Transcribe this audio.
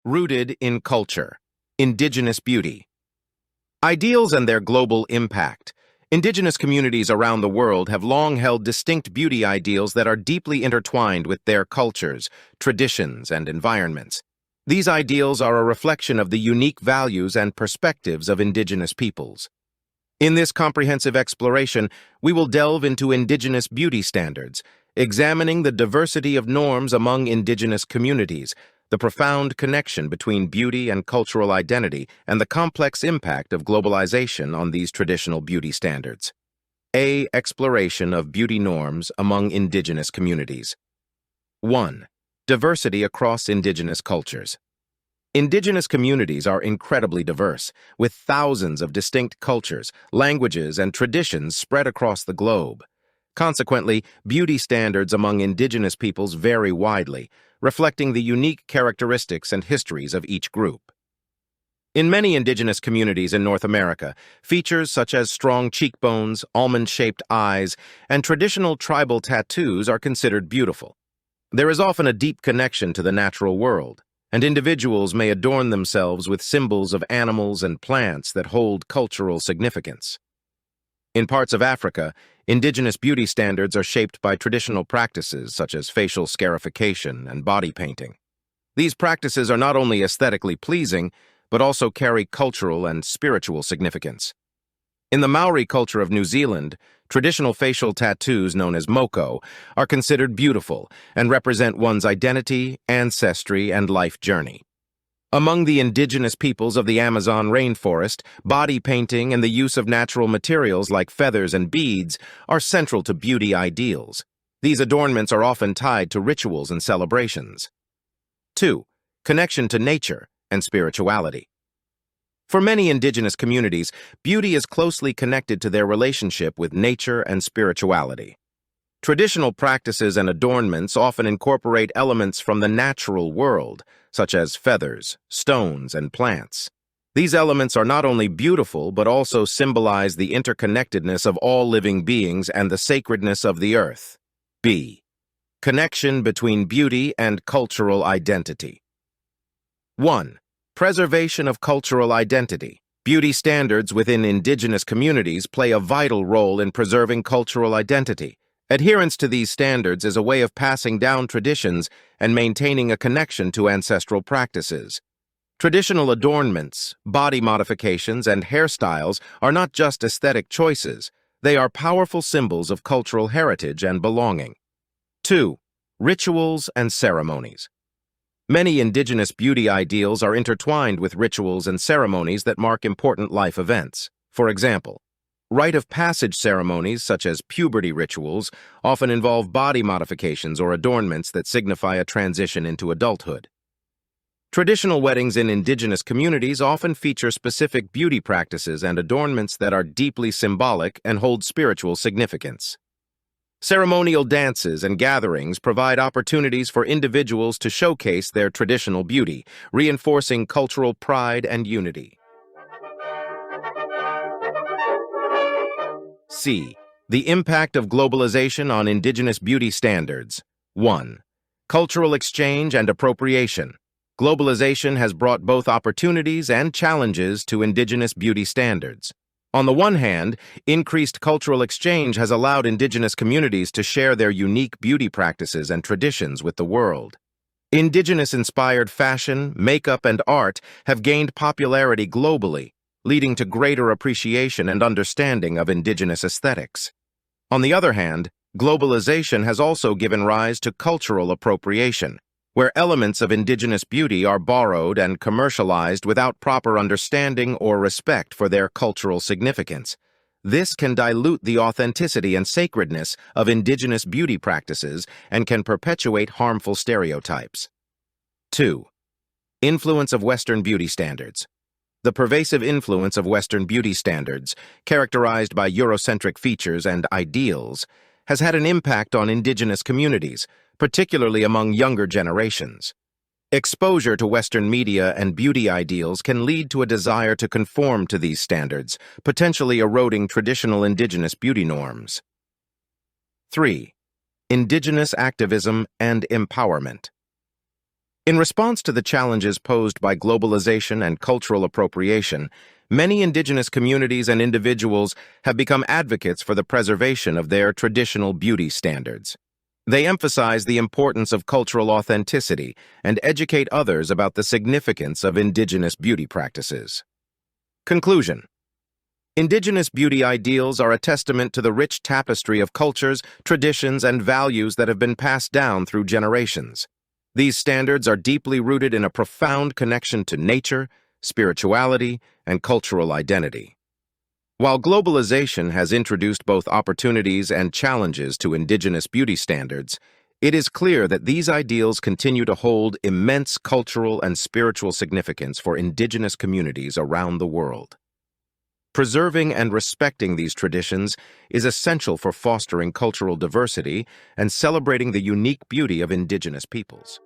Rooted in culture. Indigenous beauty. Ideals and their global impact. Indigenous communities around the world have long held distinct beauty ideals that are deeply intertwined with their cultures, traditions, and environments. These ideals are a reflection of the unique values and perspectives of Indigenous peoples. In this comprehensive exploration, we will delve into Indigenous beauty standards, examining the diversity of norms among Indigenous communities, the profound connection between beauty and cultural identity, and the complex impact of globalization on these traditional beauty standards. A. Exploration of beauty norms among Indigenous communities. 1. Diversity across Indigenous cultures. Indigenous communities are incredibly diverse, with thousands of distinct cultures, languages, and traditions spread across the globe. Consequently, beauty standards among Indigenous peoples vary widely, reflecting the unique characteristics and histories of each group. In many Indigenous communities in North America, features such as strong cheekbones, almond-shaped eyes, and traditional tribal tattoos are considered beautiful. There is often a deep connection to the natural world, and individuals may adorn themselves with symbols of animals and plants that hold cultural significance. In parts of Africa, Indigenous beauty standards are shaped by traditional practices such as facial scarification and body painting. These practices are not only aesthetically pleasing, but also carry cultural and spiritual significance. In the Maori culture of New Zealand, traditional facial tattoos known as moko are considered beautiful and represent one's identity, ancestry, and life journey. Among the Indigenous peoples of the Amazon rainforest, body painting and the use of natural materials like feathers and beads are central to beauty ideals. These adornments are often tied to rituals and celebrations. 2. Connection to nature and spirituality. For many Indigenous communities, beauty is closely connected to their relationship with nature and spirituality. Traditional practices and adornments often incorporate elements from the natural world, such as feathers, stones, and plants. These elements are not only beautiful, but also symbolize the interconnectedness of all living beings and the sacredness of the earth. B. Connection between beauty and cultural identity. 1. Preservation of cultural identity. Beauty standards within Indigenous communities play a vital role in preserving cultural identity. Adherence to these standards is a way of passing down traditions and maintaining a connection to ancestral practices. Traditional adornments, body modifications, and hairstyles are not just aesthetic choices. They are powerful symbols of cultural heritage and belonging. 2. Rituals and ceremonies. Many Indigenous beauty ideals are intertwined with rituals and ceremonies that mark important life events. For example, rite of passage ceremonies, such as puberty rituals, often involve body modifications or adornments that signify a transition into adulthood. Traditional weddings in Indigenous communities often feature specific beauty practices and adornments that are deeply symbolic and hold spiritual significance. Ceremonial dances and gatherings provide opportunities for individuals to showcase their traditional beauty, reinforcing cultural pride and unity. C. The impact of globalization on Indigenous beauty standards. 1. Cultural exchange and appropriation. Globalization has brought both opportunities and challenges to Indigenous beauty standards. On the one hand, increased cultural exchange has allowed Indigenous communities to share their unique beauty practices and traditions with the world. Indigenous-inspired fashion, makeup, and art have gained popularity globally, leading to greater appreciation and understanding of Indigenous aesthetics. On the other hand, globalization has also given rise to cultural appropriation, where elements of Indigenous beauty are borrowed and commercialized without proper understanding or respect for their cultural significance. This can dilute the authenticity and sacredness of Indigenous beauty practices and can perpetuate harmful stereotypes. 2. Influence of Western beauty standards. The pervasive influence of Western beauty standards, characterized by Eurocentric features and ideals, has had an impact on Indigenous communities, particularly among younger generations. Exposure to Western media and beauty ideals can lead to a desire to conform to these standards, potentially eroding traditional Indigenous beauty norms. 3. Indigenous activism and empowerment. In response to the challenges posed by globalization and cultural appropriation, many indigenous communities and individuals have become advocates for the preservation of their traditional beauty standards. They emphasize the importance of cultural authenticity and educate others about the significance of indigenous beauty practices. Conclusion. Indigenous beauty ideals are a testament to the rich tapestry of cultures, traditions, and values that have been passed down through generations. These standards are deeply rooted in a profound connection to nature, spirituality, and cultural identity. While globalization has introduced both opportunities and challenges to indigenous beauty standards, it is clear that these ideals continue to hold immense cultural and spiritual significance for indigenous communities around the world. Preserving and respecting these traditions is essential for fostering cultural diversity and celebrating the unique beauty of indigenous peoples.